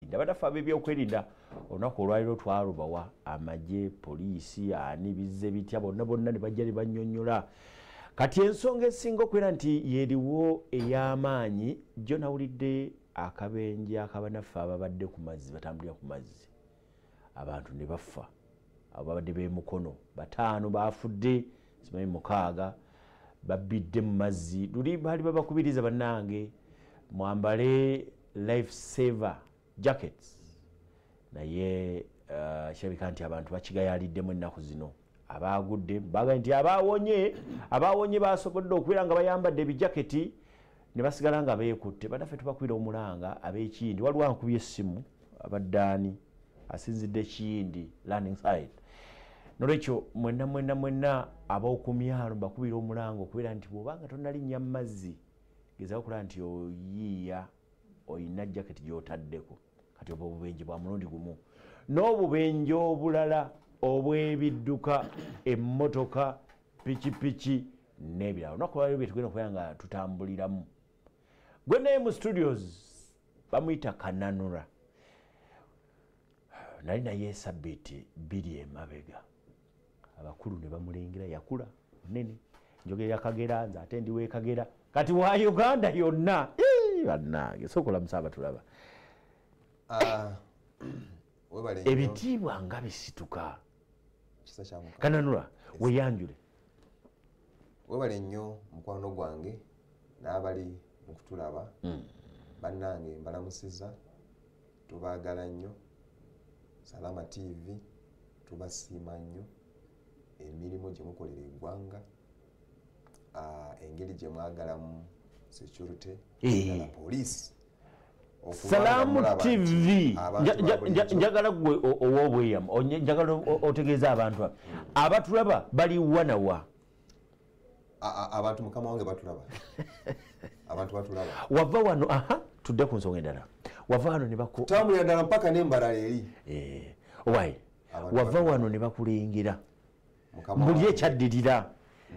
byokwerinda badafa byokwerinda olunaku olwaliro twalubawa amagye poliisi ani bizze bitya bonna ne bajja ne bannyonnyola kati ensonga esinga okubeera nti yeriwo ey'amaanyi jjo nawulidde akabenje akabanaffe ababadde ku mazzi batambulira ku mazzi abantu ne bafa ababadde b'emukono 5 bafudde simanyi 6 babidde mu mazzi luli baali babakubiriza bannange mwambale life saver jackets naye kirabika nti abantu bakigayaliddemu ennaku zino abagudde baga nti abawonye basobodde okubeera nga bayambadde ebijaketi ne basigala nga beekutte badaffe tubakwira omulanga ab'ekindi waliwo ankubye essimu abaddaani asinzidde ekindi landing side nolwekyo mwenna ab'okumyalo bakubira omulanga okubeera nti bw'obanga tonalinnya mu mazzi gezaako okulaba nti oyiiya oyina jaketi gy'otaddeko kati obwo obubenje bwa mulundi gumu n'obubenje obulala obw'ebidduka emmotoka pikipiki n'ebirala olunaku lwaliro bye tugenda okubeera nga tutambuliramu gwe naye mu studios bamuyita Kananura nali naye sabbiiti 2 emabega abakulu ne bamulengera yakula nene njogera Kagera nze ate ndi w'Ekagera kati wa Uganda yonna bannange sokola musaba tulaba ebitiibwa nga bisituka Kananura weyanjule webale nnyo mukwano gwange n'abali mu kutulaba bannange mbalamusiza tubaagala nnyo Salama TV tubasiima nnyo emirimu gye mukolera eggwanga engeri gye mwagalamu security na poliisi Salamu TV njagala gwe ow'obweyamo njagala otegeeza abantu abatulaba bali wanawa abantu mukama wange batulaba abantu batulaba wava wano tudde ku nsonga endala wava wano ne tambulira ddala mpaka n'embalala eri owaye wava wano ne bakulengera buli ekyaddirira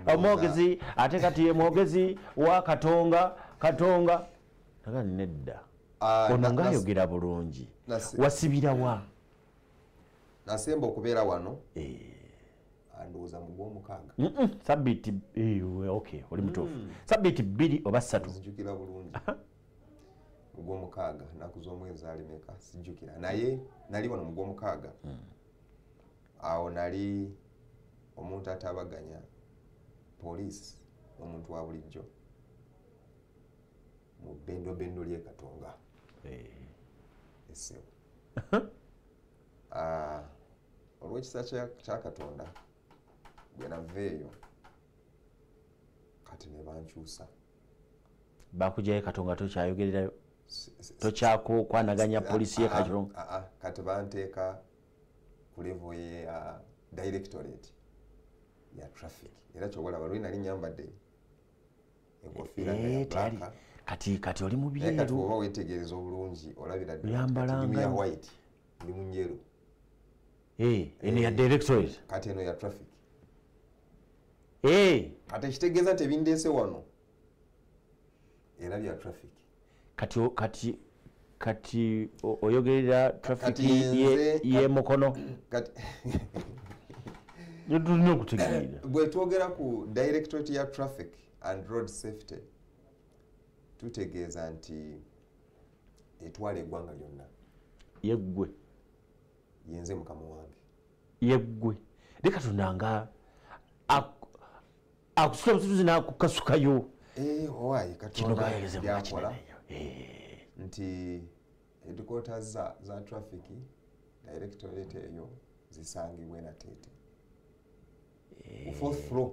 omwogezi ate kati ye mwogezi wa katonga naga nedda ono ng'ayogera bulungi wasibirawa nasemba okubeera wano ndowooza mu gw'omukaaga sabbiiti okay oli mutuufu sabbiiti 2 oba 3 sijjukira bulungi mu gw'omukaaga nnaku z'omwezi alimeka sijjukira naye nali wano mu gw'omukaaga awo nali omuntu atabaganya poliisi omuntu wa bulijjo mu bendo ly'e Katonga essewo olw'ekisa kya Katonda bwe naveeyo kati ne bankyusa bakugyayo Katonga tokyayogererayo tokyakwanaganya poliisi y'e Katonga kati banteeka ku level ya directorate ya traffic era kyowalaba lwe nali nyambadde enkofiira ya black kati oli mu byeru kati oba weetegereza obulungi olabira yambalanga ya white oli mu njeru eno ya directorate kati eno ya traffic kati ekitegeeza nti ebindeese wano era bya traffic kati oyogerera traffic ye mukono tulina okutegeera bwe twogera ku directorate ya traffic and road safety tutegeeza nti etwala eggwanga lyonna yeggwe yenze mukama wange yeggwe leka tunanga akusula omututuzi n'akukasukayo owaye kino gayegeze byakola nti headquarters za traffic directorate eyo zisangibwe na Tete fourth floor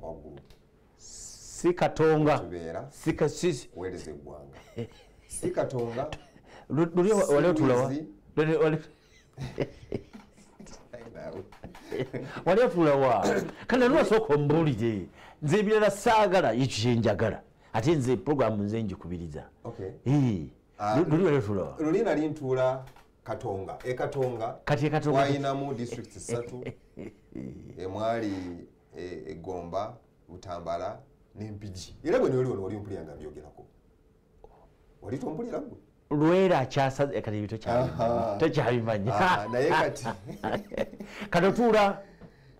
waggulu si Katonga tubeera si weereza eggwanga si Katonga luli wali otulawa wali otulawa kana lwasooka ombuulire nze ebirala saagala ekyo kyenjagala ate nze programu nze njikubiriza luli wali otulawa luli nali ntuula Katonga kati Katonga wayinamu districts 3 emwali Egomba Butambala n'Empigi era bwe noli wano oli mpulira nga mbyogerako wali tompulira gwe lwera akyasaze kati bito tokyabimanya naye kati katotuula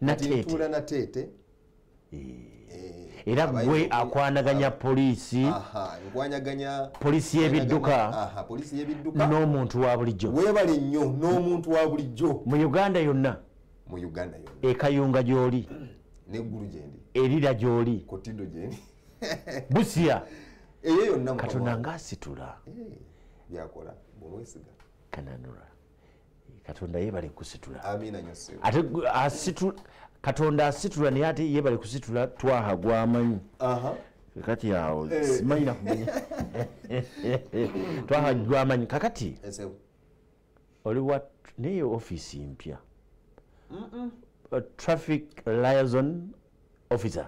nateete era gwe akwanaganya poliisi poliisi y'ebidduka n'omuntu wa bulijjo weebale nnyo n'omuntu wa bulijjo mu Uganda yonna ekayunga gy'oli neggulu gyendi erira gy'oli kotido gyendi Busia eyo yonna Katonda ng'asitula byakola bw'omwesiga kananula Katonda yeebale kusitula amina nyose ate Katonda asitula naye ate yeebale kusitula twaha gwamanyi kakati awo simanyi nakumanya twaha gwamanyi kakati oli naye ofiisi mpya traffic liaison officer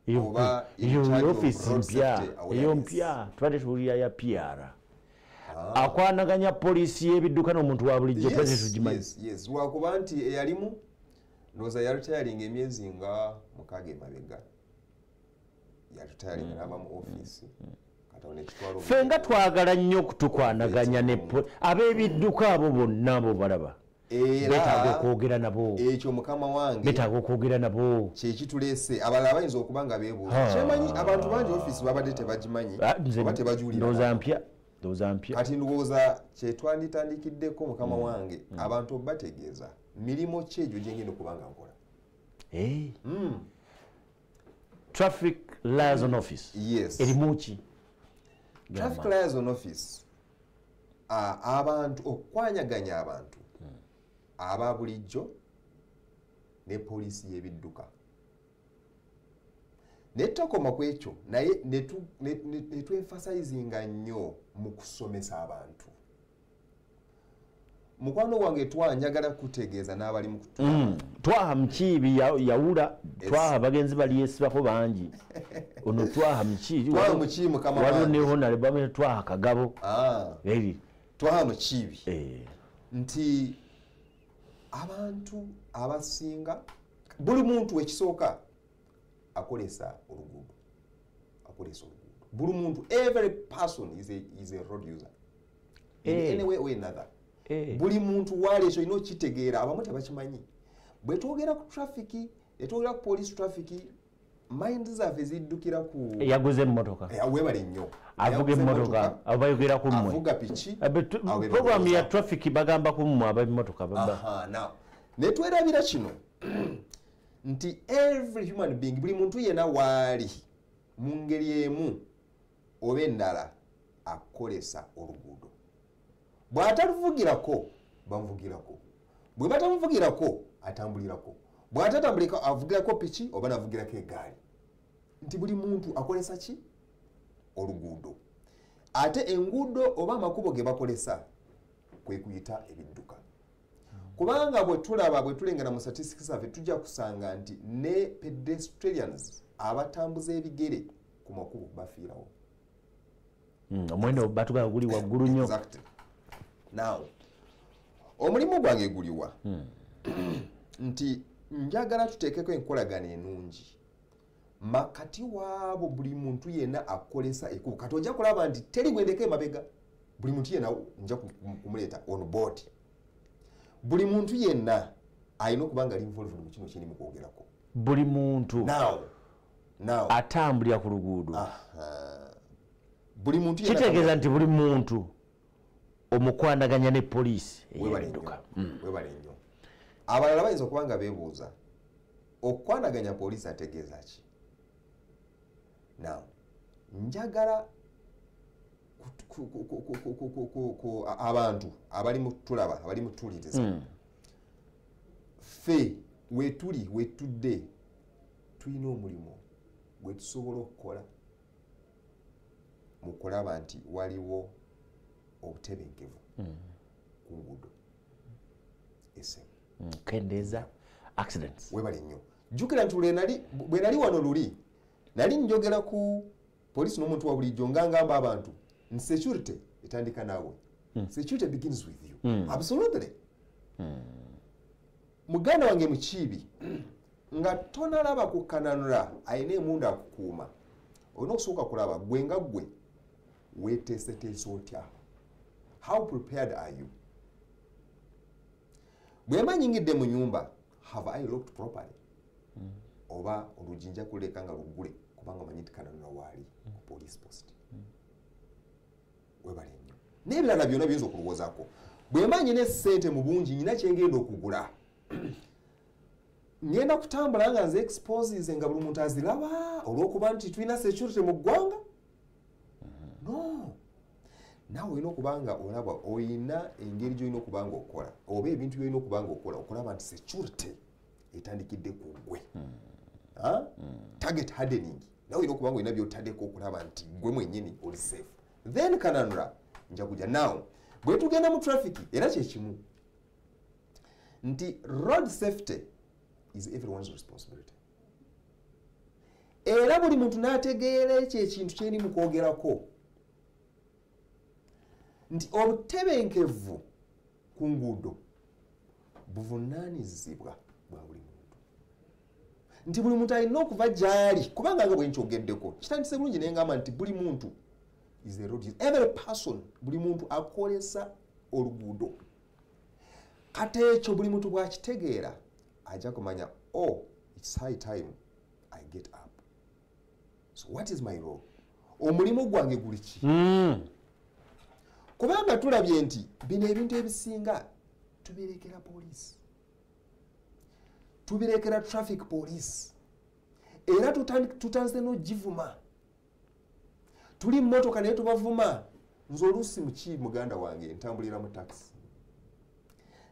iyo ofiisi mpya eyo mpya tubadde tuwulira ya PR akwanaganya poliisi y'ebidduka n'omuntu wa bulijjo twazze tugimanyi lwakuba nti eyalimu ndowooza yalutayalinga emyezi nga 6 emabega yalutayalinga n'ava mu ofiisi ffe nga twagala nnyo okutukwanaganya ab'ebidduka abo bonna abo balaba betaaga okwogera nabo ekyo mukama wange betaaga okwogera nabo kyekituleese abalala bayinza okuba nga beebuuza kyemanyi abantu bangi ofiisi babadde tebagimanyi oba tebagiwulira kati ndowooza kyetwanditandikiddeko mukama wange abantu obategeeza mirimu ki egyo gyengenda okuba nga nkola traffic liaison office erimu ki traffic liaison office abantu okwanyaganya abantu aba bulijjo ne poliisi y'ebidduka netokoma ku ekyo naye netwemfasayizinga nnyo mu kusomesa abantu mukwano wange twanjagala kutegeeza n'abali mu twaha mukiibi yawula twaha bagenzi bali yesibako bangi ono twaha mukiibi waliwo ne honalebwa twaha kagabo twaha mukiibi nti abantu abasinga buli muntu ekisooka akolesa oluguudo buli muntu every person is a road user in any way or another buli muntu wali ekyo ino kitegeera abamu tebakimanyi bwe twogera ku traffic etwogera ku police traffic mind zaffe ziddukira ku yaguze emmotoka weebale nnyo avuga emmotoka abayogera ku mmwe avuga piki program ya traffic bagamba ku mmwe ab'emmotoka netwerabira kino nti every human being buli muntu yenna waali mu ngeri emu oba endala akolesa oluguudo bw'ataluvugirako bamuvugirako bwe batamuvugirako atambulirako bw'atatambulika avugirako piki oba navugirako egaali nti buli muntu akolesa ki oluguudo ate enguudo oba amakubo ge bakolesa kwe kuyita ebidduka kubanga bwe tulaba bwe tulengera mu statistics zaffe tujja kusanga nti ne pedestrians abatambuza ebigere ku makubo bafiirawo omwene batuga guli waggulu nnyo now omulimu gwange guliwa nti njagala tuteekeko enkolagana enungi makati waabo buli muntu yenna akolesa ekkubo kati ojja kulaba nti teri gwendeko emabega buli muntu yenna nja kumuleeta on board buli muntu yenna alina okuba nga ali involved mu kino kyerimu kwogerako buli muntu now atambulira ku luguudo buli muntu kitegeeza nti buli muntu omukwanaganya ne poliisi ey'ebidduka webale nnyo abalala bayinza okuba nga beebuuza okwanaganya poliisi ategeeza ki now njagala abantu abali tulaba abali mutuuliriza ffe wetuli wetudde tulina omulimu gwe tusobola okukola mu kulaba nti waliwo obutebenkevu ku nguudo esemu kendeeza accidents webale nnyo jjukira nti bwe nali wano luli nali njogera ku poliisi n'omuntu wa bulijjo nga ngamba abantu nti security etandika naawe security begins with you absolutely muganda wange mukiibi nga tonalaba kukananula ayina emundu akukuuma olina okusooka kulaba gwe nga gwe weeteeseteese otya? How prepared are you? Bwe mba nyingidde mu nyumba, have I looked properly? Oba olujinja kuleka nga luggule kubanga manyi nti Kananura waali ku police post. Webale nnyo. N'ebirala byonna biyinza okulowoozaako. Bwe mba nyina essente mu bungi nyina kye ngenda okugula. Ngenda kutambula nga nze exposes nga buli muntu aziraba olw'okuba nti tulina security mu ggwanga? No. Naawe olina okuba nga olaba olina engeri gy'olina okuba nga okola oba ebintu by'olina okuba nga okola okulaba nti security etandikidde ku ggwe. Target hardening. Naawe olina okuba nga olina by'otaddeko okulaba nti ggwe mwennyini oli safe. Then Kananura nja kujja. Now bwe tugenda mu traffic era kye kimu nti road safety is everyone's responsibility. Era buli muntu n'ategeera ekyo ekintu kyeri mu kwogerako nti obutebenkevu ku nguudo buvunaanyizibwa bwa buli muntu. Nti buli muntu alina okuva gy'ali kubanga nga bwe nkyogeddeko kitandise bulungi naye ngamba nti buli muntu is a road. Every person, buli muntu akolesa oluguudo. Kati ekyo buli muntu bw'akitegeera ajja kumanya, oh, it's high time I get up. So what is my role? Omulimu gwange guli ki? Kubanga tulabye nti bino ebintu ebisinga tubirekera poliisi, tubirekera traffic police, era tutanze n'ogivuma. Tuli mmotoka naye tubavuma. Nze oluusi muki muganda wange ntambulira mu taxi.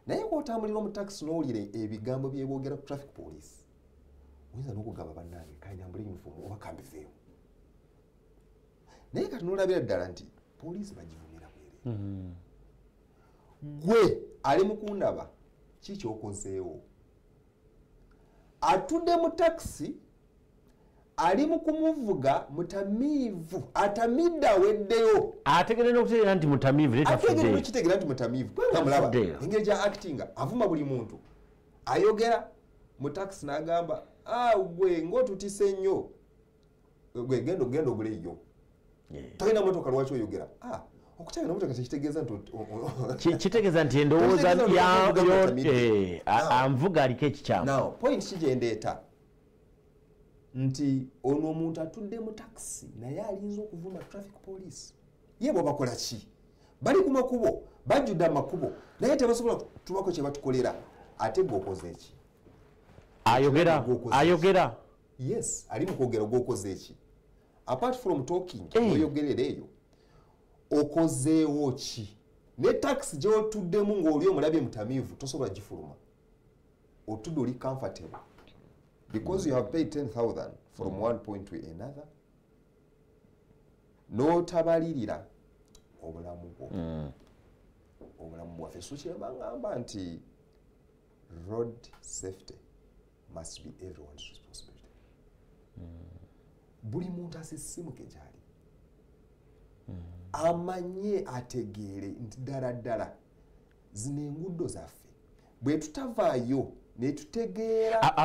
Naye kw'otambulira mu taxi n'owulira ebigambo byeboogera ku traffic police, oyinza n'okugamba bannange kanyambule uniform oba kambiveewo. Naye kati n'olabira ddala nti poliisi bagivumira bwereere. Gwe ali mu kundaba ki ky'okozeewo? Atudde mu taxi ali mu kumuvuga mutamiivu, atamidde aweddeyo. Ategeera n'okutegeera nti mutamiivu leeta fudde. Ategeera n'okitegeera nti mutamiivu. Kubanga mulaba engeri gya actinga avuma buli muntu. Ayogera mu taxi n'agamba, gwe ng'otutise nnyo. Gwe genda oguleyo. Talina motoka lwaki oyogera? Okukyalira motoka tekitegeeza nti kitegeeza nti endowooza anvuga aliko ekikyamu. Now point ki gye ndeeta nti ono omuntu atudde mu taxi naye alinza okuvuma traffic police. Ye bo bakola ki? Bali ku makubo, bajjudde amakubo naye tebasobola kutubako kye batukolera. Ate gwokoze eki? Ayogera. Yes, ali mu kwogera gwokoze eki? Apart from talking, oyogerera eyo okozeewo ki? Ne taxi gy'otuddemu ng'oli omulabye mutamiivu tosobola gifuluma. Otudde oli comfortable. Because you have paid 10,000 from one point to another. N'otabalirira obulamu bwo. Obulamu bwaffe. So kyeba ngamba nti road safety must be everyone's responsibility. Buli muntu asisimuke gyali. Amanye ategeere nti ddala zino enguudo zaffe bwe tutavaayo ne tutegeera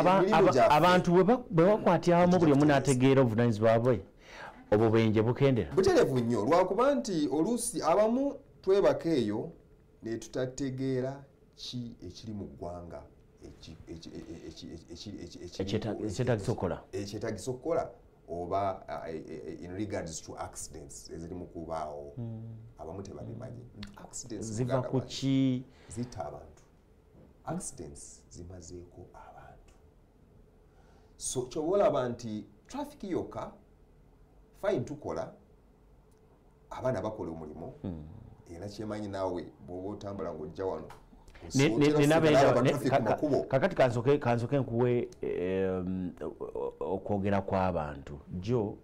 abantu bwe bakwatira awamu buli omu n'ategeera obuvunaanyizibwa bwe obubenje bukendera butereevu nnyo lwakuba nti oluusi abamu twebaka eyo ne tutategeera ki ekiri mu ggwanga ekyetagisa okukola oba in regards to accidents eziri mu kubaawo. Abamu tebabimanyi. Accidents ziva ku ki? Zita abantu. Accidents zimazeeko abantu. So kyobolaba nti traffic yokka fine tukola, abaana bakola omulimu, era kyemanyi naawe bw'oba otambula ng'ojja wano kakati kansoke nkuwe okwogera kw'abantu jo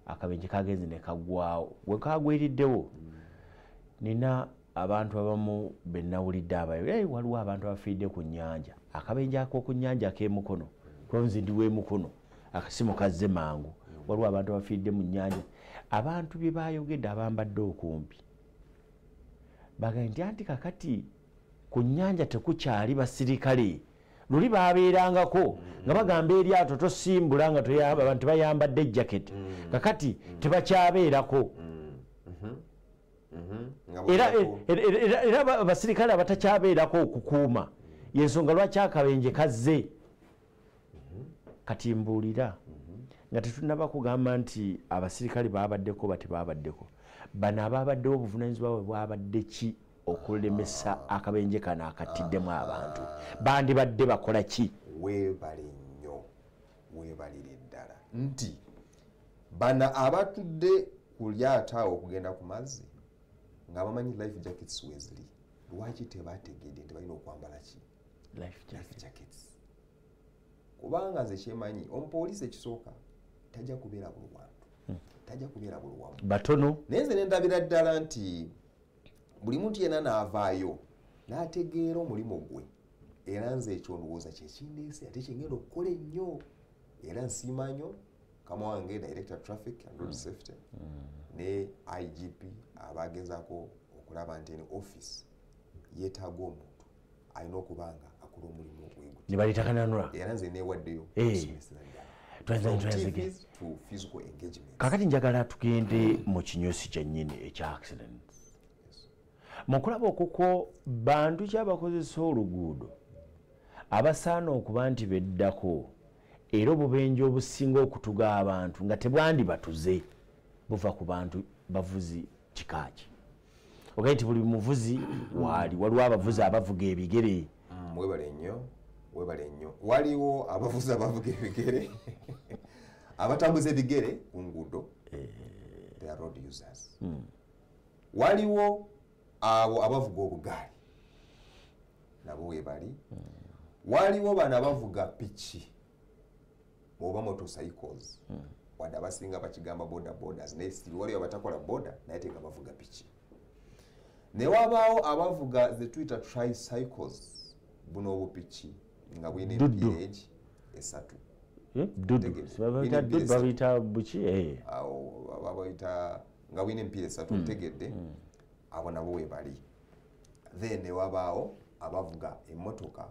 akabenje kagenze ne kagwawo we kagwiriddewo. Nina abantu abamu bennawulidde abayo waliwo abantu abafiidde ku nnyanja, akabenje ak'oku nnyanja ak'emukono tonzi ndi w'emukono akasimu kazze mangu. Waliwo abantu abafiidde mu nnyanja. Abantu bye bayogedde abambadde okumpi bagambye nti anti kakati ku nnyanja tekukyali basirikale. Luli babeerangako nga bagamba eryato tosimbula nga abantu bayambadde jaketi. Kakati tebakyabeerako. era abasirikale abatakyabeerako okukuuma yensonga lwaki akabenje kazze kati mbuulira nga tetunaba kugamba nti abasirikale babaddeko batebabaddeko bano ababaddewo obuvunaanyizibwa bwe bwabadde ki okulemesa akabenje kano akatiddemu abantu bandibadde bakola ki weebale nnyo weebalire ddala nti bano abatudde ku lyato awo okugenda ku mazzi nga bamanyi life jackets weziri lwaki tebategedde nti balina okwambala ki life jackets kubanga nze kyemanyi omupoliisi ekisooka tajja kubeera bulwantu tajja kubeera bulwamu batono naye nze nendabira ddala nti buli muntu yenna n'avaayo n'ategeera omulimu gwe era nze ekyo ndowooza kyekindeese ate kyengenda okukola ennyo era nsiima nnyo kama wange director traffic and road safety ne IGP abagezaako okulaba nti eno office yeetaaga omuntu alina okubanga akola omulimu ogweguti ne balitakananula era nze neewaddeyo kakati njagala tugende mu kinyusi kyennyini ekya accident mukulaba okukwo bantu kyabakozesa oluguudo abasaana okuba nti beddako era obubenje obusinga okutuga abantu nga tebwandi batuze buva ku bantu bavuzi kikaaki ogaye nti buli muvuzi waliwo abavuzi abavuga ebigere webale nnyo waliwo abavuzi abavuga ebigere abatambuza ebigere ku nguudo they are road users waliwo abo abavuga obugaali nabo webali waliwo bano abavuga piki oba motorcycles wadde abasinga bakigamba boda bodas naye siri waliwo abatakola boda naye tenga bavuga piki ne wabaawo abavuga ze twitter tricycles buno obupiki nga bwine empireegi esatu babiyita buki babayita nga bwine empiira esatu otegedde abo nabo webali then ne wabaawo abavuga emmotoka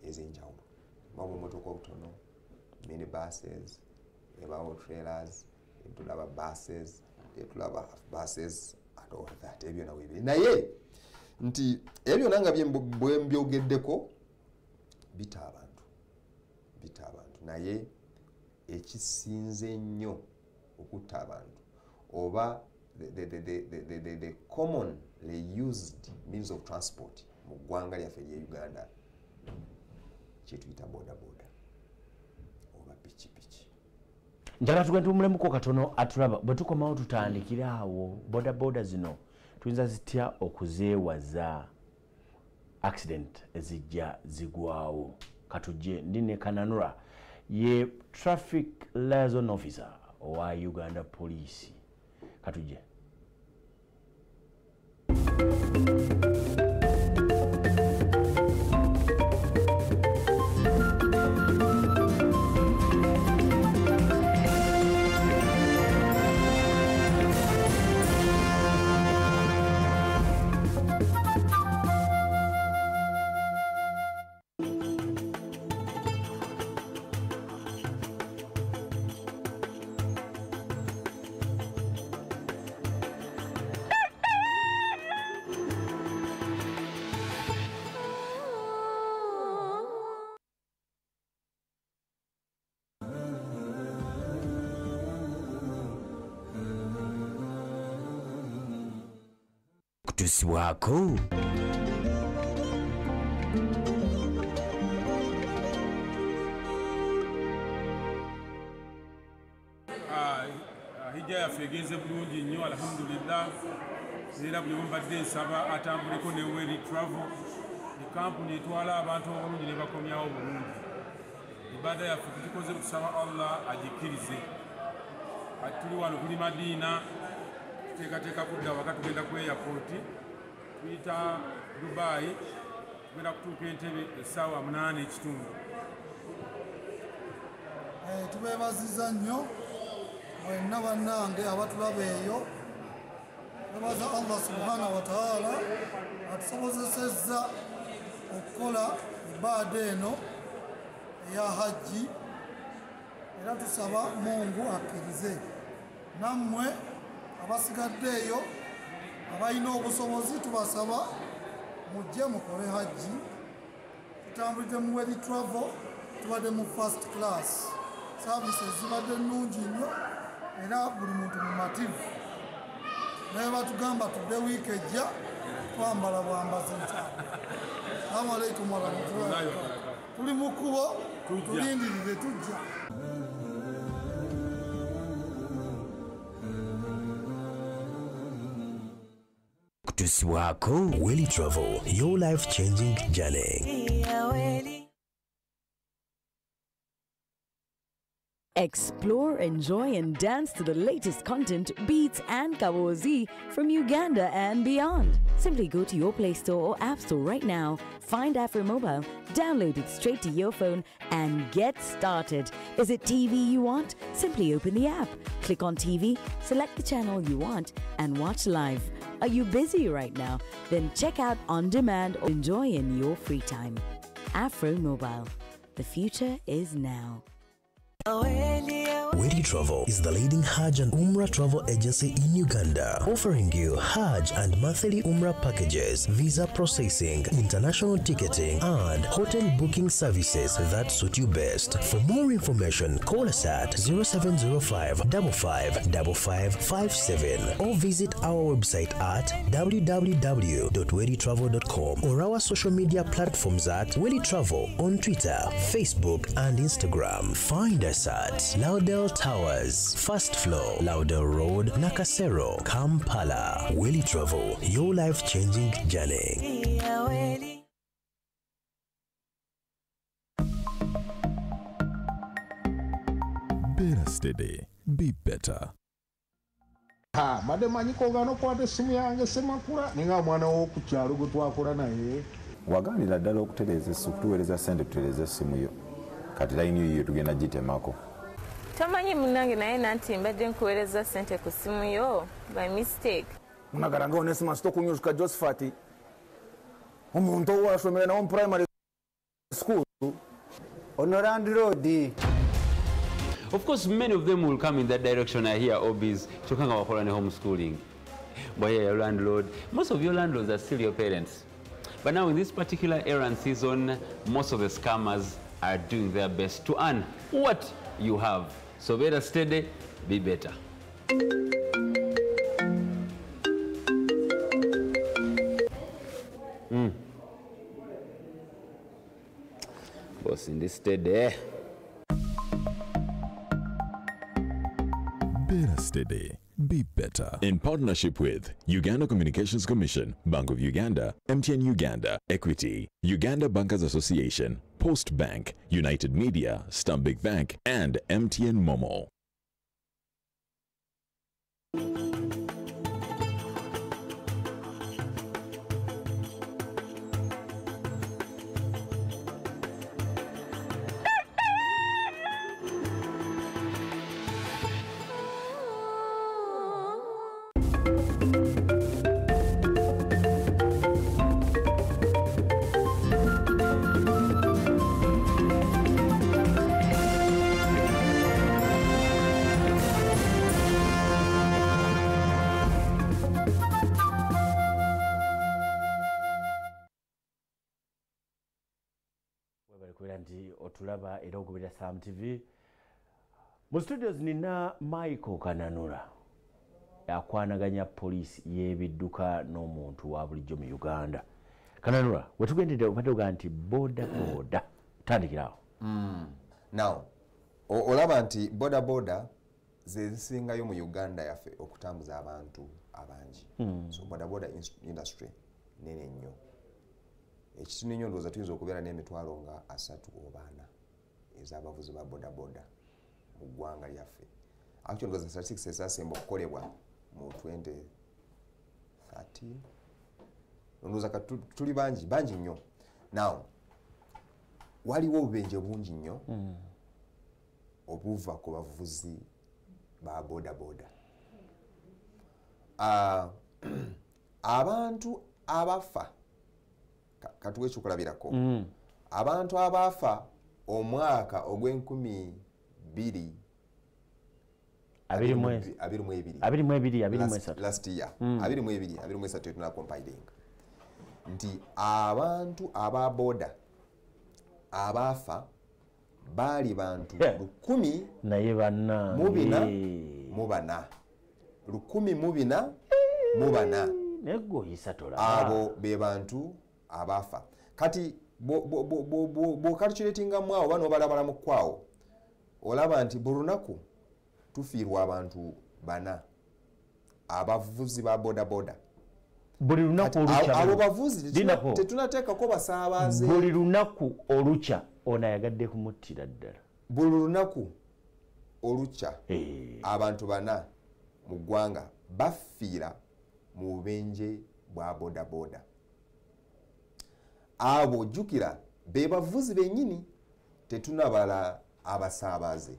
ez'enjawulo baba emmotoka obutono minibuses ebaawo trailers tulaba buses tulaba buses and all that ebyo nawe ebiri naye nti ebyo nanga bwembyogeddeko bita abantu naye ekisinze nnyo okutta abantu oba the commonly used means of transport mu ggwanga lyaffe lye Uganda kyetuyita bodaboda oba pikipiki njagala tugende tumulemuko katono atulaba bwe tukomawo tutandikira awo bodaboda zino tuyinza zitya okuzeewaza accident ezijja zigwawo katujje ndi ne Kananura ye traffic liaison officer owa Uganda Poliisi katujje kutusibwako hijja yaffe egenze bulungi nnyo alhamdulillah era buli mbadde nsaba atambuleko ne Weri Travel ekampuni etwala abantu obulungi ne bakomyawo bulungi ibada yaffe tukoze kusaba Allah agikkirize tuli wano kuli Madiina tuteekateeka kudda waka tugenda ku airport tuyita Dubai tugenda kutuuka Entebbe essaawa 8:30 tubeebaziza nnyo mwenna bannange abatulaba eyo twebaza Allah subhanahu wa ta'ala atusobozesezza okukola ibaada eno eya hajji era tusaba Mungu akkirize nammwe abasigaddeeyo abalina obusobozi tubasaba mujje mukole hajji. Tutambulidde mu Weli Travel, tubadde mu first class. Services zibadde nnungi nnyo era buli muntu mumativu. Naye batugamba tudde wiiki ejja twambala bwambazi nkyalo. Assalamu alaikum warahmatullahi wabarakatuh. Tuli mu kkubo tulindirire tujja. Kutusibwako Weli Travel, your life-changing journey. Explore, enjoy, and dance to the latest content, beats, and kawozi from Uganda and beyond. Simply go to your Play Store or App Store right now, find Afro Mobile, download it straight to your phone, and get started. Is it TV you want? Simply open the app, click on TV, select the channel you want, and watch live. Are you busy right now? Then check out On Demand or enjoy in your free time. Afro Mobile. The future is now. Weli Travel is the leading Hajj and Umrah travel agency in Uganda, offering you Hajj and monthly Umrah packages, visa processing, international ticketing, and hotel booking services that suit you best. For more information, call us at 0705 555557 or visit our website at www.welitravel.com or our social media platforms at Weli Travel on Twitter, Facebook, and Instagram. Find us at Laudel Towers, First Floor, Laudel Road, Nakasero, Kampala. Weli Travel, your life-changing journey. Better steady, be better. Madde manyiko ogano kwata essimu yange semakula ninga mwana wo ku kyalo gwe twakola naye. Waganira ddala okutuweereza ssente tutereeza essimu yo. Kati layini yo tugenda gitemako. Tamanyi munange naye nanti mbadde nkuweereza ssente ku ssimu yo by mistake. Munagala nga Onesima Stokunyuka Josephat omuntu owasomera nawo mu primary school on Rand Road. Of course, many of them will come in that direction. I hear OBs chokanga wakola ne homeschooling. Boy, your landlord. Most of your landlords are still your parents. But now in this particular errand season, most of the scammers are doing their best to earn what you have. So better steady, be better. Boss in this steady. Better steady, be better. In partnership with Uganda Communications Commission, Bank of Uganda, MTN Uganda, Equity, Uganda Bankers Association, Post Bank, United Media, Stanbic Bank, and MTN Momo. Nti otulaba era ogubira Sam TV mu studios nina Michael Kananura yakwanaganya poliisi y'ebidduka n'omuntu wa bulijjo mu Uganda. Kananura wetugendedde obadde nti boda tandikirawo. Now olaba nti boda ze zisingayo mu Uganda yaffe okutambuza abantu abangi. So boda industry nene nnyo. Ekitini nnyo ndowooza tuyinza okubeera n'emitwalo nga 3 oba 4 ez'abavuzi ba boda mu ggwanga lyaffe. Actually ndowooza statistics ezaasemba okukolebwa mu 2013. Ndowooza kati tuli bangi nnyo. Now waliwo obubenje bungi nnyo obuva ku bavuzi ba boda. Abantu abafa katuwe chukulabirako abantu abafa omwaka ogw'enkumi 2 22 last year 22 tetuna compiling nti abantu ababoda abafa bali bantu 10 naye banna mubana 10 mubana nego isatola abo be bantu abafa kati bo calculatinga mwawo bano balabala mukwawo olaba nti bulunaku tufiirwa abantu bana abavuzi ba boda boda buli lunaku olucha abo bavuzi tetunateekako basaabaze buli lunaku olucha ono ayagadde kumuttira ddala buli lunaku olucha abantu bana mu ggwanga bafiira mu bubenje bwa boda boda abo jukira be bavuzi bennyini tetunabala abasaabaze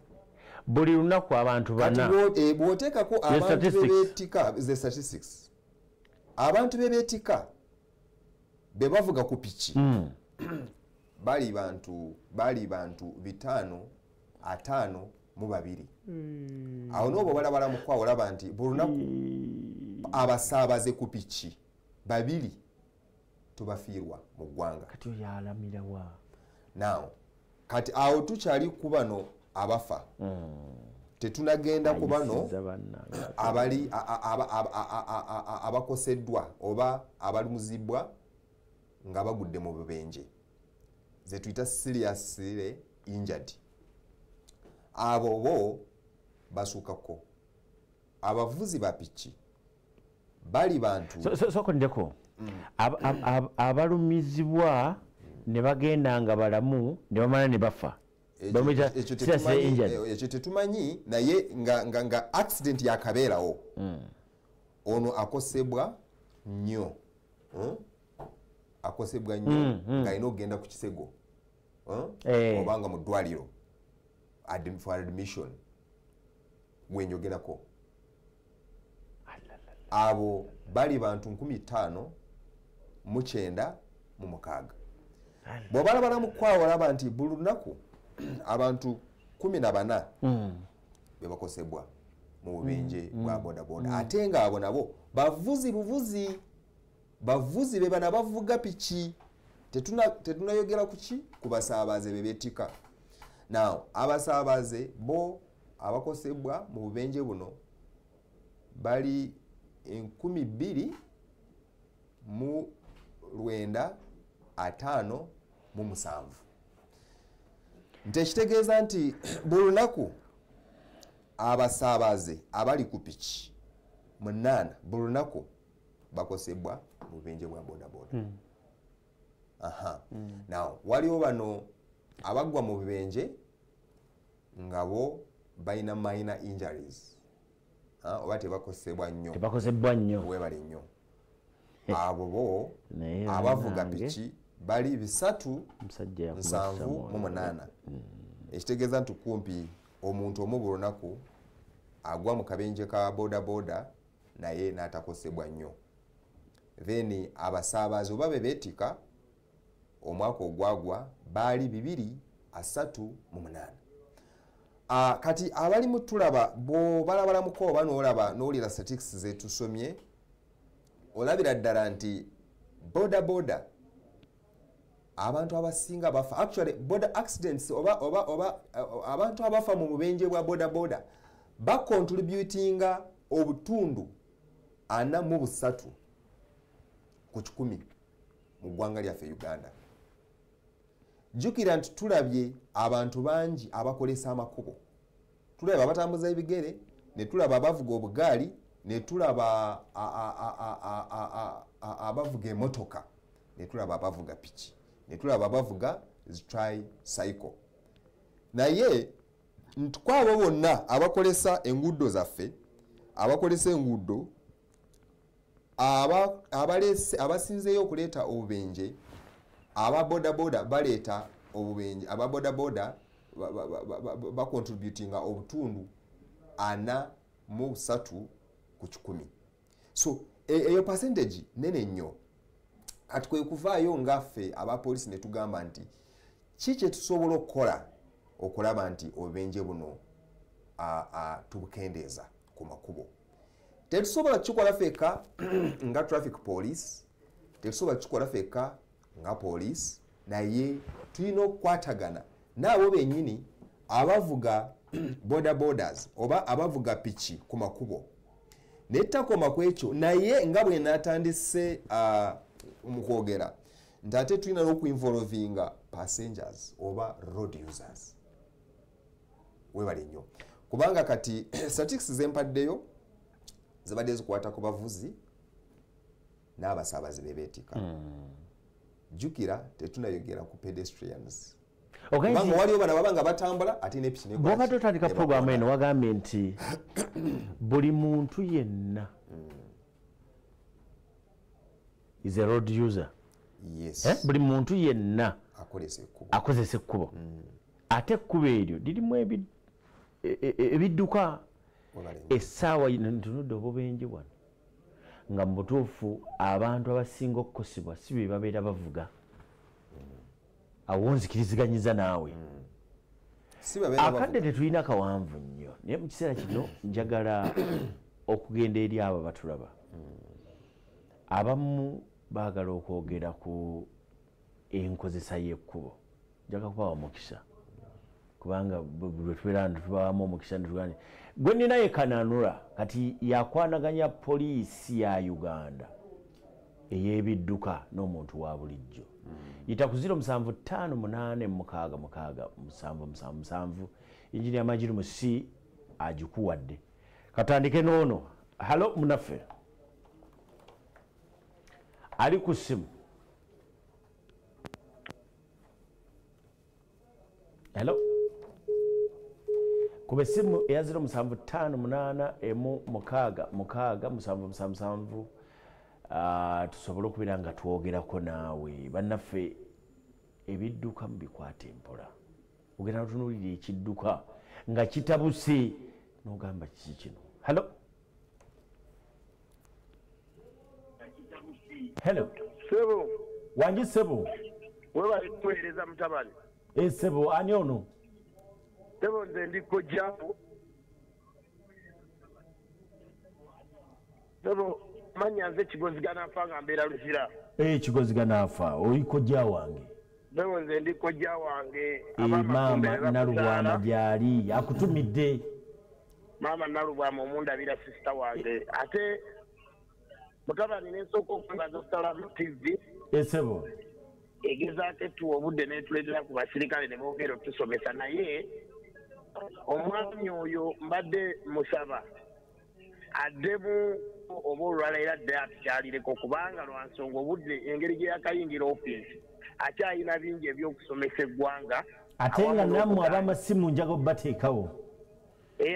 buli lunaku abantu bana bw'oteekako abantu bebeetika the statistics abantu bebeetika be bavuga ku piki bali bantu 552 awo n'obo balabala mukwawo olaba nti buli lunaku abasaabaze ku piki 2 tubafiirwa mu ggwanga kati oyo alamira wa now kati awo tukyali ku bano abafa tetunagenda ku bano abali abakoseddwa oba abalumuzibwa nga bagudde mu bubenje ze tuyita seriously injured abo bo basukako abavuzi ba piki bali bantu sokondeko abalumizibwa ne bagenda nga balamu ne bamala ne bafa ekyo tetumanyi naye nga accident yakabeerawo ono akosebwa nnyo nga alina okugenda ku kisego obanga mu ddwaliro for admission gwenjogerako abo bali bantu 59,906 bw'obalabala mu kwawo olaba nti buli lunaku abantu 14 be bakosebwa mu bubenje bwa bodaboda ate nga abo nabo bavuzi be bana bavuga piki tetunayogera kuki ku basaabaze be beetika now abasaabaze bo abakosebwa mu bubenje buno bali 12,957 ntekitegeeza nti buli lunaku abasaabaze abali ku piki 8 buli lunaku bakosebwa mu bubenje bwa bodaboda now waliwo bano abagwa mu bubenje nga bo balina minor injuries oba tebakosebwa nnyo webale nnyo abo bo abavuga piki bali 378 ekitegeeza nti kumpi omuntu omu buli lunaku agwa mu kabenje ka bodaboda naye n'atakosebwa nnyo then abasaabaze oba be beetika omwaka ogwagwa baali 238 kati abalimu tulaba bw'obalabala muko oba n'olira statistics zetusomye olabira ddala nti bodaboda abantu abasinga bafa actually border accidents oba abantu abafa mu bubenje bwa bodaboda bacontributinga obutundu 43 ku 100 mu ggwanga lyaffe Uganda. Jukira nti tulabye abantu bangi abakolesa amakubo, tulaba abatambuza ebigere, ne tulaba abavuga obugaali, ne tulaba abavuga emotoka, ne tulaba abavuga piki, ne tulaba abavuga tricycle. Naye kwabo bonna abakolesa enguudo zaffe, abakolesa enguudo, abasinzeeyo okuleeta obubenje, aba bodaboda baleeta obubenje, aba bodaboda bacontributinga obutundu 43 ku 100. So eyo percentage nene nnyo. Kati kwe kuvaayo ngaffe abapoliisi ne tugamba nti kiki tusobola okukola okulaba nti obubenje buno tubukendeeza ku makubo. Tetusobola kukikola ffekka nga traffic police, tetusobola kukikola ffekka nga police, naye tulina okukwatagana n'abo bennyini abavuga borders oba abavuga piki ku makubo. Netakoma ku ekyo naye nga bwe natandise mu kwogera nti ate tulina n'okuinvolvinga passengers oba road users. Webale nnyo kubanga kati statistics zempaddeyo zibadde zikwata ku bavuzi n'abasaabazi bebeetika. Jukira tetunayogera ku pedestrians. Kubanga waliwo bana babanga batambula ate n'epiki ne bw'oba totandika programu eno wagambye nti buli muntu yenna is a road user. Yes. Buli muntu yenna akozesa ekkubo. Ate ekkubo eryo lirimu ebidduka essaawa ntunudde obubenje wano nga mu butuufu abantu abasinga okukosebwa si be babeera bavuga. Awo nzikiriziganyiza naawe. Akadde tetulina kawanvu nnyo naye mu kiseera kino njagala okugenda eri abo batulaba. Abamu baagala okwogera ku enkozesa y'ekkubo. Njaga kubawa omukisa kubanga bwe tubeera tubawamu omukisa netugane gwe nina ye Kananura kati yakwanaganya poliisi ya Uganda ey'ebidduka n'omuntu wa bulijjo. Yita ku 0758666777 Engineer Majiru Musi agikuwadde. Katandike noono. Halo munaffe. Ali ku simu. Hello. Kube simu ya 0758666777 tusobole okubeera nga twogerako naawe. Bannaffe ebidduka mubikwate mpola. Ogenda otunuulira ekidduka nga kitabuse n'ogamba kiki kino. Hello. Hello. Sebo. Wanji Sebo. Wewe alikueleza mtabani. Sebo ani ono? Sebo nze ndiko japo. Sebo manya nze kigozigana afa nga mbeera Luzira. Kigozigana afa oliko jja wange. Sebo nze ndiko jja wange. Mama Nalubwama gyali akutumidde. Mama Nalubwama omundabira sister wange. Ate mutabani n'ensooka okwebaza Salamu TV. Sebo. Egezaako etuwa obudde n'etuleetera ku basirikale ne boogera otusomesa naye omwami oyo mbadde musaba addemu oba olwala era dde atukyalireko kubanga lwa nsonga obudde engeri gye yakayingira ofiisi akyalina bingi ebyokusomesa eggwanga. Ate nga nammwe ab'amasimu njaga obbateekawo.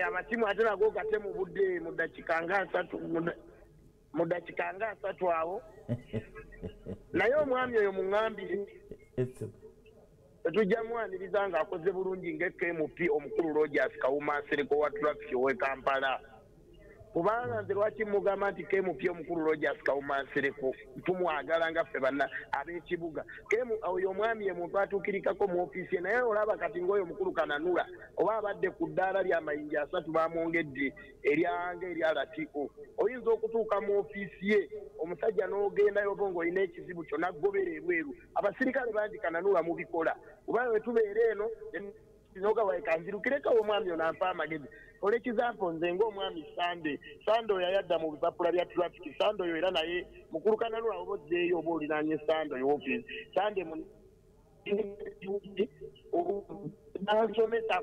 Amasimu ate nago gate mu budde mu ddakiika nga 3 awo. Naye omwami oyo muŋŋambire tetujja mwaniriza ng'akoze bulungi ng'KMP omukulu Rogers Kawuma Nsereko wa traffic ow'e Kampala. Kubanga nze lwaki mugamba nti KMP omukulu Rogers Kawuma Nsereko tumwagala nga ffe banna ab'ekibuga. Oyo omwami ye muntu atuukirikako mu ofiisi ye naye olaba kati ng'oyo omukulu Kananura oba abadde ku ddaala ly'amayinja 3 bamwongedde eryanga erya LTO. Oyinza okutuuka mu ofiisi ye omusajja n'ogendayo oba ng'olina ekizibu kyo naggobera ebweru. Abasirikale bangi Kananura mubikola. Kuba bwe tubeera eno noga waekanzirukireko omwami ono anfa amagezi. Olekizampo nze ng'omwami Sande oyo yadda mu bipapula bya traffic. Sande oyo era naye mukulu Kananura oba ozzeeyo oba olinaanye Sande oyo ofiisi. Sande n'asomesa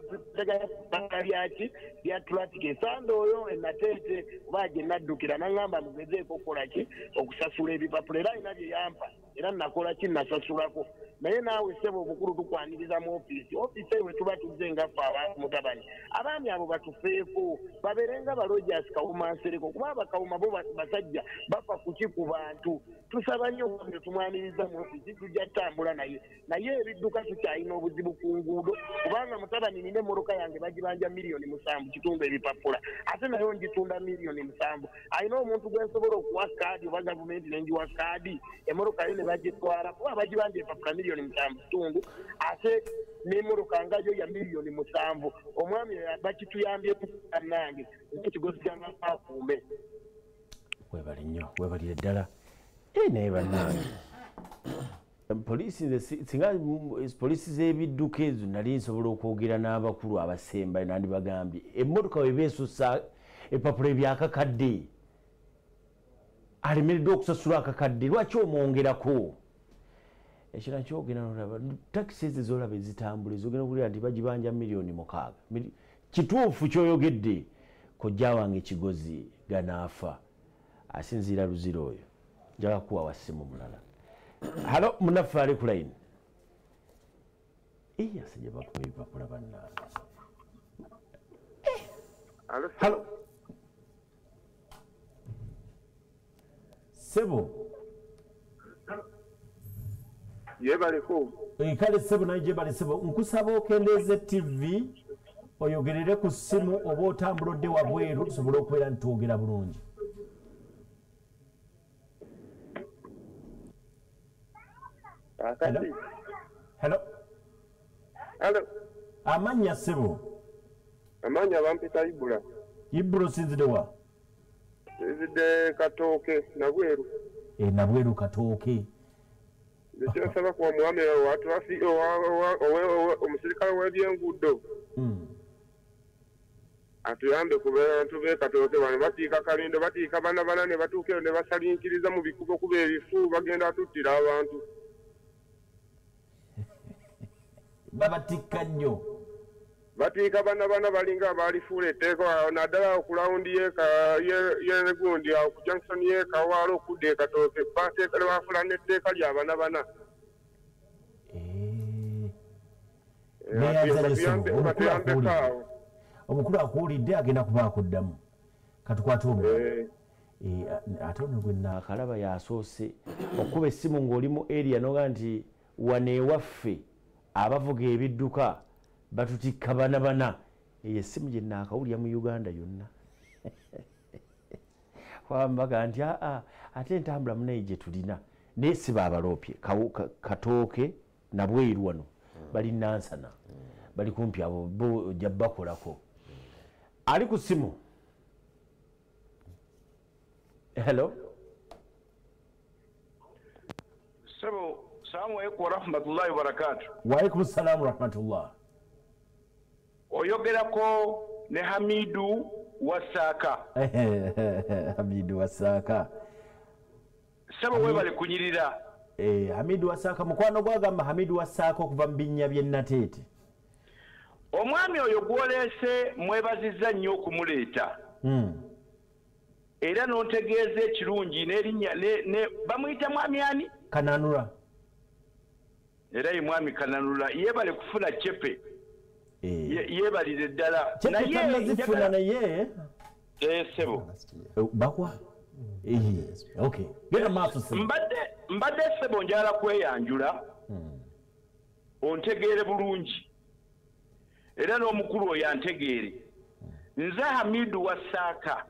byaki bya traffic. Sande oyo enateete oba gye naddukira n'aŋŋamba mugezeeko okukola ki okusasula ebipapula era alina bye yampa era nakola ki nasasulako. Naye naawe ssebo obukulu tukwaniriza mu ofiisi eyo we tuba tuzze ngaffe abantu mutabani. Abaami abo batufeeko babeerenga ba Rogers Kawuma Nsereko kuba abakawuma bo basajja bafa kuki ku bantu. Tusaba nnyo omwami tumwaniriza mu ofiisi tujja ttambula naye ebidduka tukyalina obuzibu ku nguudo kubanga mutabani nina emmoloka yange bagibanja $7,000,000 kitunga ebipapula ate nayo ngitunda $7,000,000. Alina omuntu gwensobola okuwa kaadi oba gavumenti nenjiwa kaadi emmoloka yo ne bagitwala kuba bagibanja ebipapula miliyoni 7.5 ate n'emmotoka ngayo ya miliyoni 7 omwami bakituyambye nange ekigozi kyanga akuume webali nnyo webalire ddala naye bannange poliisi singa poliisi z'ebidduka ezo nali nsobola okwogera n'abakulu abasemba nandibagambye emmotoka webeesusa epapula ebyakakadde alemereddwa okusasula akakadde lwaki omwongerako ekyo nakyo ogenda nolaba takisi ezo zolaba ezitambula ezogenda okulira nti bagibanja miliyoni 6 kituufu kyoyogedde kojja wange kigozi ganaafa asinziira luzira oyo njaga kuwa wasimu mulala halo munaffe ali ku layini asajja bakuma ebipapula bannange halo sebo yebaleko kale sebo naye gyebale sebo nkusaba okendeeze tv oyogerere ku ssimu oba otambula odde wabweru tusobole okubeera nitwogera bulungi Hello. Amanya sebo. Amanya bampita Ibula. Ibula sinzide wa? Sinzide Katooke Nabweru. Nabweru Katooke. Ndikira saba kwa mwami watu afi omusirikale w'ebyenguudo. Atuyambe kubeera ntube Katooke bano batiika kalindo batiika bana ne batuukeyo ne basalinkiriza mu bikubo kuba ebifu bagenda tuttira abantu. Babatika nnyo batiika bana balinga abalifuula etteeko naddala okulawundi yegundi awo ku junction yekawaala okudda ekatooke bateeka nebafuula n'etteeka lyabana batuyambeko awo omukulu akuwulidde agenda kubaako ddamu katukwate omu ate ono gwe naakalaba yasoose okuba essimu ng'oli mu area noga nti waneewaffe abavuga ebidduka batutikka bana eyo essimu gye naakawulira mu Uganda yonna kwambaga nti ate entambula munaye gye tulina naye si baabaloopye Katooke Nabweru wano bali Nansana bali kumpi abo bo ojja bakolako ali ku ssimu hello sebo Assalamu alaikum wa rahmatullahi wa barakatuh. Wa alaikum assalam wa rahmatullah. Oyogerako ne Hamidu Wasaka. Hamidu Wasaka. Sebo webale kunyirira. Hamidu Wasaka mukwano gwagamba Hamidu Wasaka okuva mu binnya bye Nateete. Omwami oyo gwolese mwebazizza nnyo okumuleeta. Era n'ontegeeza ekirungi n'erinnya ne bamuyita mwami ani? Kananura. Era ye mwami Kananula yebale kufuna chepe yebalire ddala naye sebo bakwa okay genda maaso sebo mbadde sebo njala kweyanjula ontegeere bulungi era n'omukulu oyo antegeere nze Hamidu Wasaka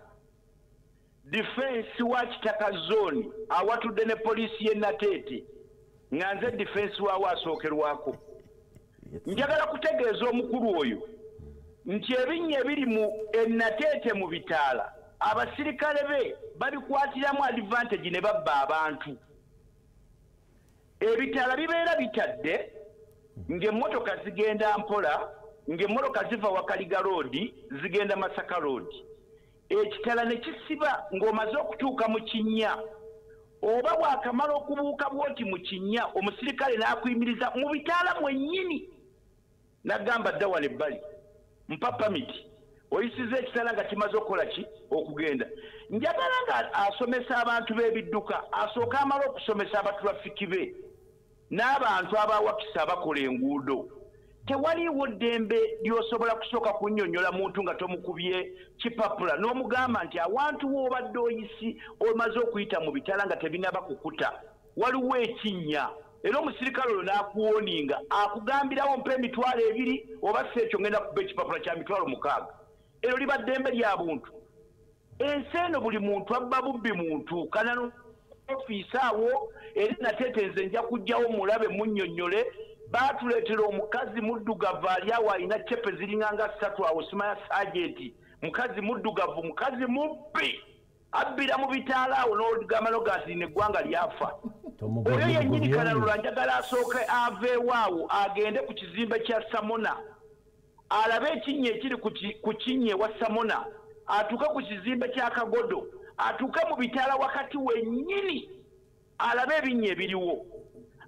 defense wa Kitaka zone awatudde ne poliisi y'e Nateete nga nze defense waawo asookerwako njagala kutegeeza omukulu oyo nti ebinnya ebiri mu Nateete mu bitaala abasirikale be babikwatiramu advantage ne babba abantu ebitaala bibeera bitadde ng'emmotoka zigenda mpola ng'emmotoka ziva Wakaliga road zigenda Masaka road ekitala ne kisiba ng'omaze okutuuka mu kinnya oba bwakamala okubuuka bwoti mu kinnya omusirikale n'akuyimiriza mu bitaala mwennyini n'agamba dda wano ebbali mpa pamiti oyisiza ekitala nga kimaze okukola ki okugenda njagala nga asomesa abantu b'ebidduka asooka amala okusomesa abatrafiki be n'abantu abawakisa abakola enguudo tewaliiwo ddembe lyosobola kusooka kunnyonnyola muntu nga tomukubye kipapula n'omugamba nti awantu woobadde oyisi omaze okuyita mu bitala nga tebinaba kukuta waliwo ekinnya era omusirikale olwo n'akuwoninga akugambirawo mpa emitwalo 2 oba si ekyo ngenda kuba ekipapula kya mitwalo 6 eryo liba ddembe lya buntu ensi eno buli muntu abba bubbi muntu kanano ofiisi awo eri nateetenze nja kujjawo mulabe munnyonnyole baatuleetera omukazi muddugavu ali awo alina cepe ziringanga 3 awo simaya sajenti mukazi muddugavu mukazi mubbi abbira mu bitaala awo n'olugamba nogati neggwanga lyafa oyo yennyini Kananula njagala asooke aveewo awo agende ku kizimbe kya Samona alabe ekinnya ekiri ku kinnya ewa Samona atuuke ku kizimbe kya Kagodo atuuke mu bitaala wakati wennyini alabe ebinnya ebiriwo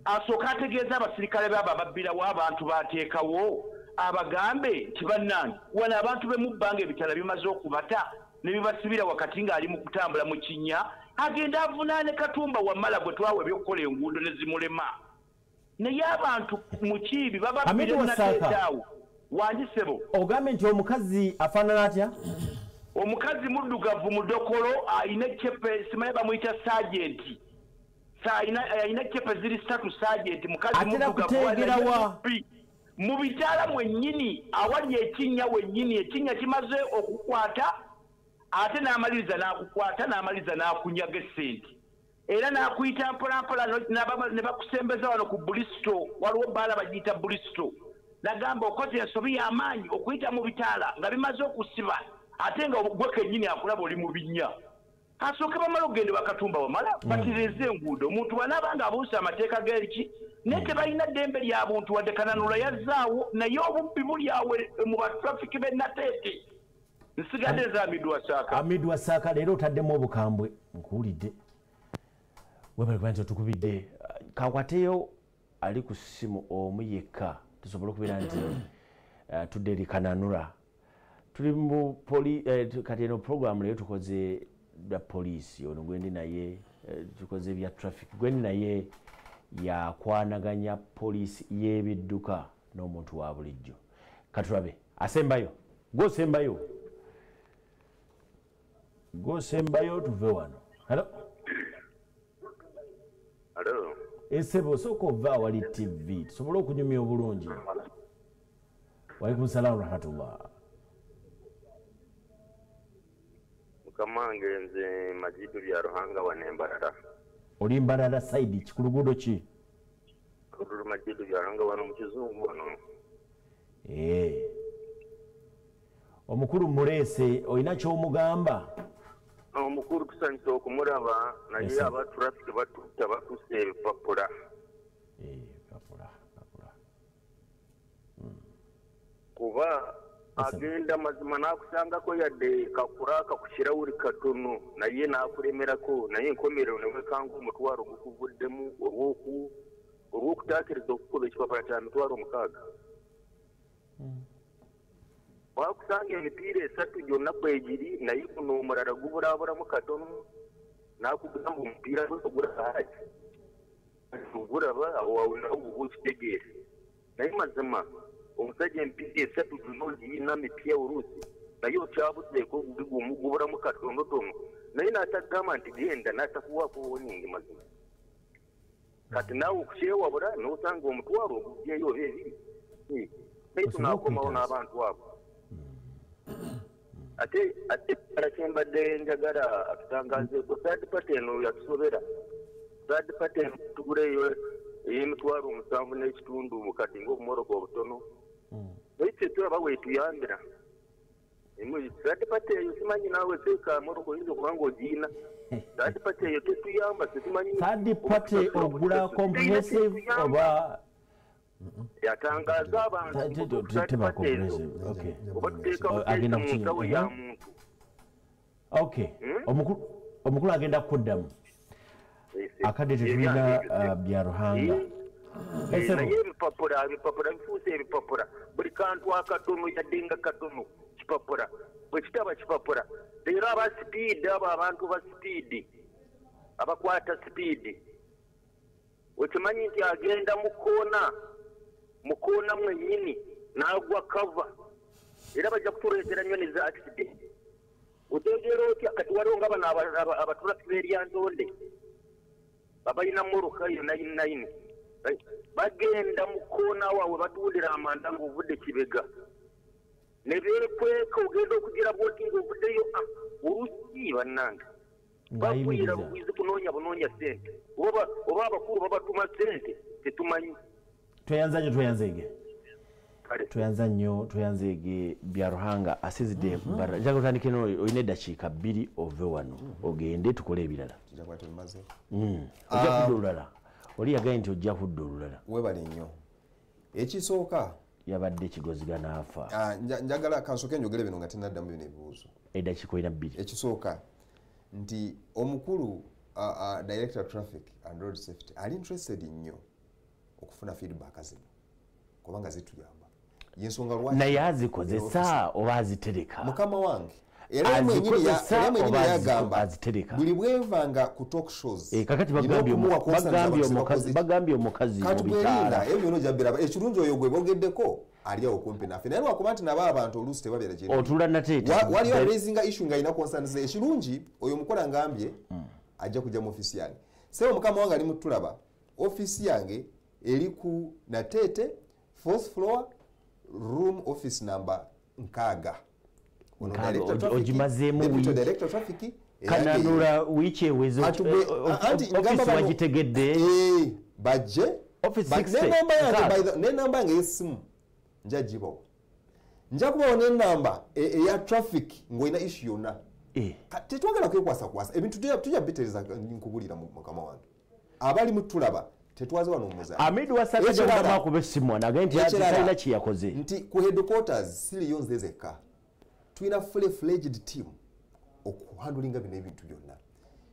asooka ategeeza abasirikale baabo ababbirawo abantu bateekawo abagambe nti bannange wano abantu bemubbanga ebitala bimaze okubata ne bibasibira wakati ng'ali mu kutambula mu kinnya agenda avunaane Katumba Wamala gwe twawa ebyokukola enguudo ne zimulema naye abantu mu kiibi bababbire nateetaawo wanjisebo ogambe nti omukazi afaanana atya omukazi muddugavu mudokolo ayina cepe simaye bamuyita sajenti ayina cepe ziri 3 sajenti mukazi muddugavu mu bitaala mwennyini awali ekinnya wennyini ekinnya kimaze okukwata ate n'amaliriza n'akukwata n'amaliriza n'akunyaga essente era n'akuyita mpolampola ne bakusembeza wano ku bulisto waliwo bbaala bagiyita bulisto nagamba okoze ensobi y'amaanyi okuyita mu bitaala nga bimaze okusiba ate nga gwe kennyini akulaba oli mu binnya asooke bamala okugenda Bakatumba Wamala batireze enguudo omuntu banaaba nga abuuse amateeka g'eki naye tebalina ddembe lya buntu wadde Kananula yazzaawo naye obubbi buli awe mu batrafiki b'e Nateete nsigadde za Amidu Wasaaka leero otaddemu obukambwe nkuwulidde webale kuba nti otukubidde kakwateyo ali ku ssimu omu yekka tusobole okubeera nti tudde eri Kananula tuli mu kati eno programu leero tukoze bya poliisi ono gwendi naye tukoze bya traffic gwendi naye yakwanaganya poliisi y'ebidduka n'omuntu wa bulijjo katulabe asembayo gosembayo tuve wano hello esebo osooka ova awali tv tusobole okunyumya obulungi walaikum salamu rahmatullah Kamange nze Majidu bya Ruhanga wane Mbarara. Oli Mbarara side kikulugudo ki? Kulugudo Majidu bya Ruhanga wano mu Kizungu wano. Omukulu Mulese olina ky'omugamba? Omukulu tusanyusa okumulaba naye aba traffic batutta bakuse ebipapula. Papula. Kuba agenda mazima nakusangako yadde kakuraka ku kirawuli katono naye nakulemerako naye enkomerero newekanga omutwalo gukuvuddemu olw'okutaakiriza okukola ekipapala kya mitwalo 6 wakusanga emipiira 3 gyonna kwegiri naye kuno omulala gubulaabulamu katono nakugamba omupiira gwegulaaki ogulaba awo awunawo guba okitegeere naye mazima omusajja empiira 3 zonna ogiyina mipya oluusi naye okyabuzeeko gubulamu katonotono naye n'atagamba nti genda n'atakuwaako woningi mazima kati naawe okukyewabula n'osanga omutwalo ogugyeyo oba ebiri naye tunaakomawo n'abantu abo ate ddala kyembadde njagala atutangazeeko third party eno yatusobera third party eno tuguleyo ey'emitwalo 7.5 kati ng'obumoroka obutono naye kyetulaba weetuyambira third party eyo simanyi naawe seeka moroko oyinza okuba ng'ogiyina third party eyo tetuyamba tetumanyi third party ogula comprehensive oba yatangaza abantu teba comprehensive okay agenda munsawo ya muntu okay omukulu agenda kuddamu akadde tetulina bya Ruhanga naye ebipapula bifuuse ebipapula buli kantu akatono yadde nga katono kipapula bwe kitaba kipapula leero aba sipiidi abo abantu ba sipiidi abakwata sipiidi wekimanyi nti agenda mukoona mwennyini n'agwa kava era bajja kutuleetera nnyo ne za accident otegeera otya kati waliwo nga bano abatulafika eryantonde babalina moroka yo 99 bagenda mukoona waabwe batundira amanda ng'ovudde Kibega ne beekweka ogenda okugira bwoti ng'ovuddeyo olusi bannange bakuira bwizi kunoonya sente oba abakulu babatuma sente tetumanyi tweyanzege bya Ruhanga asizidde mbara njaga utandike no oyine dakiika 2 ove wano ogende tukole ebirala ojja kudulala oli yagaye nti ojja kudulala webali nnyo ekisooka yabadde kigozigana afa njagala kansooke njogere bino nga tinaddamu bino ebibuuzo edakiika oyina 2 ekisooka nti omukulu director traffic and road safety ali interested nnyo okufuna feedback zino kubanga zituyamba yensonga lwaki naye azikozesa oba azitereka mukama wange era mwenyini yagamba buli bwevanga ku talk shows kakati bagambye omukazi katugwerinda ebyo no jabira ekirungi oyo gwe bogeddeko aliawo kumpi naffe naye lwakuba nti nabo abantu oluusi tebabeera gye otula nateete waliyo raising issue nga ina concerns ekirungi oyo mukola ngambye ajja kujja mu office yange sebo mukama wange ali mutulaba office yange eri ku nateete 4th floor room office number nkaaga ogimazeemu director traffic kananula wiiki ewezo office wagitegedde bajje nenamba yange yesimu nja gibawo nja kubawo nenamba eya traffic ng'olina issue yonna tetwagala kwekwasakwasa ebintu tujja bitereza nkubulira mukama wange abali mutulaba tetwaze wano omuza Amid wasakaja akuba essimu anagaye nti talina kiyakoze nti ku headquarters siriyo nze zekka tulina fully fledged team okuhandulinga bino ebintu byonna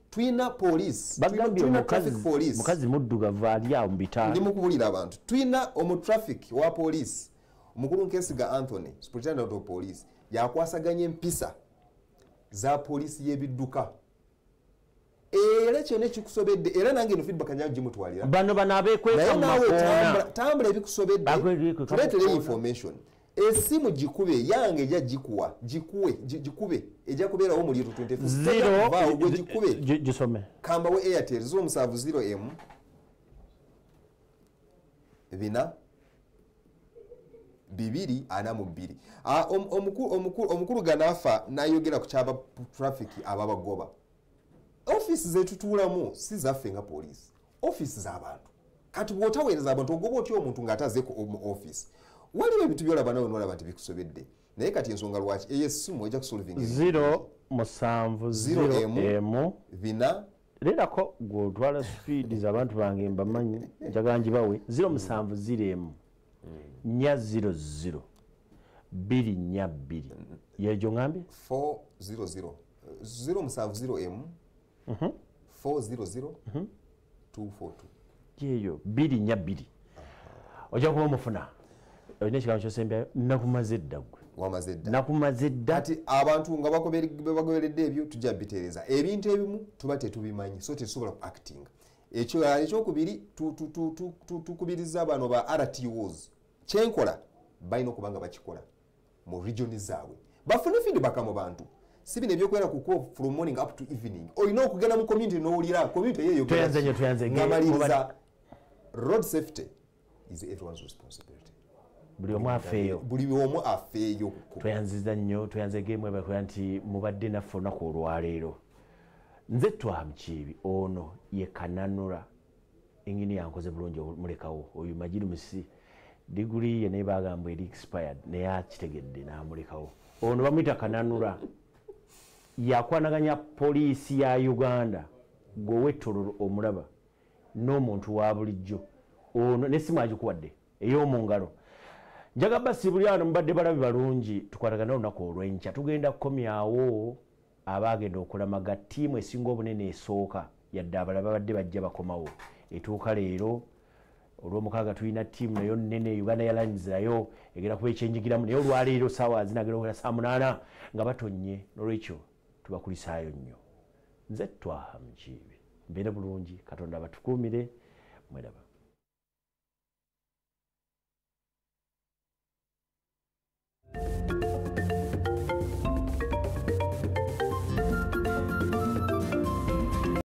tulina police tulina traffic police mukazi muddugavu ali awo mu bitaala ndi mukubulira abantu tulina omu traffic wa police omukulu Nkesiga Anthony superintendent of police yakwasaganya empisa za polisi y'ebidduka era kyone kikusobedde era nange no feedback nyayo gimutwalira bano abeekweka tambula ebikusobedde tuleetere information esimu gikube yange ejja gikuwa gikube ejja kubeerawo mu liitu 24 gikube gisome kamba we Airtel 070M bina 242 omukulu ganafa nayogera ku kyaba traffic ababagoba office zetutuulamu si zaffe nga police office z'abantu kati bw'otaweereza abantu ogoba otya omuntu ng'atazeeko mu office waliwo ebintu byolaba nawe nolaba nti bikusobedde naye kati ensonga lwaki eyo essimu ejja kusolving 070M bina lerako gw'otwala speed z'abantu bange mbamanyi njagala ngibawe 070M 400 242 yejo ngambe 400 070M 400 242 yeyo 242 ojja kuba mufuna olina ekigambo kyosembyayo nakumaze dda gwe wamaze dda nakumaze dda kati abantu nga bagoberedde ebyo tujja bitereeza ebintu ebimu tuba tetubimanyi so tetusobola ku acting ekyokubiri tukubiriza abantu ba RTOs kyenkola balina okuba nga bakikola mu regioni zaabwe bafune feedback mu bantu si bino ebyokwera kuko from morning up to evening olina okugenda mu community n'owulira community eyo ngamaliriza road safety is everyone's responsibility buli omu afeeyo tweyanziza nnyo tweyanzegemu ebakola nti mubadde naffe olunaku olwaleero nze twamukiibi ono ye kananula engini yankoze bulungi mulekawo oyo Majiru Misi diguli ye naye bagamba eri expired naye akitegedde n'amulekawo ono bamuyita kananula yakwanaganya poliisi ya Uganda gwewettololo omulaba n'omuntu wa bulijjo ono nesimu agikuwadde ey'omu ngalo njaga basi buli ano mubadde balabi balungi tukwatagana olunaku olw'enkya tugenda kukomyawo abaagenda okulamaga ttiimu esinga obunene esooka yadde abalala babadde bajja bakomawo etuuka leero olw'omukaaga tulina ttiimu nayo nnene Uganda Airlines nayo egenda kuba ekyenjigiramu naye olwaleero saawa zinagenda okwera saa 8 nga batonye n'olwekyo tubakulisaayo nnyo nze Twaha Mukiibi mbeere bulungi Katonda batukuumire mweraba